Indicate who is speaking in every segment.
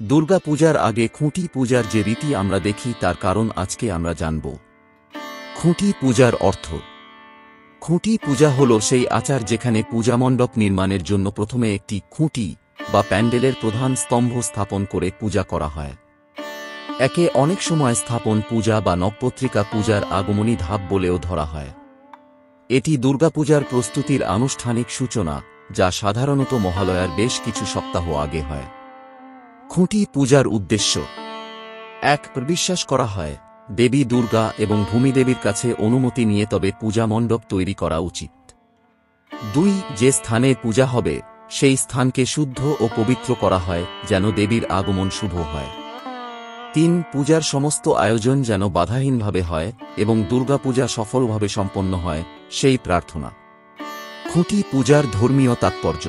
Speaker 1: দুর্গা পূজার আগে খুঁটি পূজার যে রীতি আমরা দেখি তার কারণ আজকে আমরা জানব। খুঁটি পূজার অর্থ। খুঁটি পূজা হল সেই আচার যেখানে পূজামণ্ডপ নির্মাণের জন্য প্রথমে একটি খুঁটি বা প্যান্ডেলের প্রধান স্তম্ভ স্থাপন করে পূজা করা হয়। একে অনেক সময় স্থাপন পূজা বা নবপত্রিকা পূজার আগমনী ধাপ বলেও ধরা হয়। এটি দুর্গাপূজার প্রস্তুতির আনুষ্ঠানিক সূচনা, যা সাধারণত মহালয়ার বেশ কিছু সপ্তাহ আগে হয়। খুঁটি পূজার উদ্দেশ্য: ১. বিশ্বাস করা হয় দেবী দুর্গা এবং ভূমিদেবীর কাছে অনুমতি নিয়ে তবে পূজা মণ্ডপ তৈরি করা উচিত। ২. যে স্থানে পূজা হবে সেই স্থানকে শুদ্ধ ও পবিত্র করা হয় যেন দেবীর আগমন শুভ হয়। ৩. পূজার সমস্ত আয়োজন যেন বাধাহীনভাবে হয় এবং দুর্গাপূজা সফলভাবে সম্পন্ন হয় সেই প্রার্থনা। খুঁটি পূজার ধর্মীয় তাৎপর্য।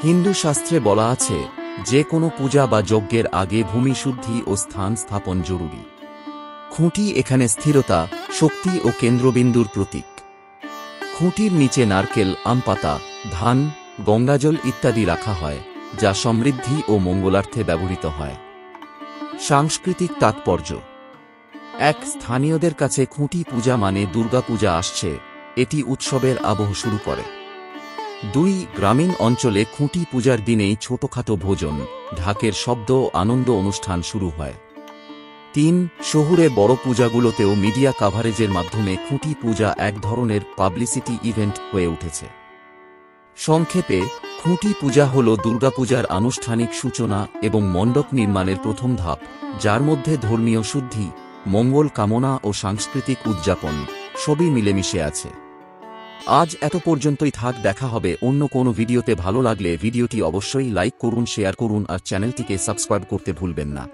Speaker 1: হিন্দু শাস্ত্রে বলা আছে যে কোনো পূজা বা যজ্ঞের আগে ভূমি শুদ্ধি ও স্থান স্থাপন জরুরি। খুঁটি এখানে স্থিরতা, শক্তি ও কেন্দ্রবিন্দুর প্রতীক। খুঁটির নিচে নারকেল, আম পাতা, ধান, গঙ্গাজল ইত্যাদি রাখা হয়, যা সমৃদ্ধি ও মঙ্গলার্থে ব্যবহৃত হয়। সাংস্কৃতিক তাৎপর্য। ১. স্থানীয়দের কাছে খুঁটি পূজা মানে দুর্গাপূজা আসছে, এটি উৎসবের আবহ শুরু করে। ২. গ্রামীণ অঞ্চলে খুঁটি পূজার দিনেই ছোটখাটো ভোজন, ঢাকের শব্দ ও আনন্দ অনুষ্ঠান শুরু হয়। ৩. শহুরে বড় পূজাগুলোতেও মিডিয়া কাভারেজের মাধ্যমে খুঁটি পূজা এক ধরনের পাবলিসিটি ইভেন্ট হয়ে উঠেছে। সংক্ষেপে, খুঁটি পূজা হল দুর্গাপূজার আনুষ্ঠানিক সূচনা এবং মণ্ডপ নির্মাণের প্রথম ধাপ, যার মধ্যে ধর্মীয় শুদ্ধি, মঙ্গল কামনা ও সাংস্কৃতিক উদযাপন সবই মিলেমিশে আছে। আজ এত পর্যন্তই থাক, দেখা হবে অন্য কোনো ভিডিওতে। ভালো লাগলে ভিডিওটি অবশ্যই লাইক করুন, শেয়ার করুন আর চ্যানেলটিকে সাবস্ক্রাইব করতে ভুলবেন না।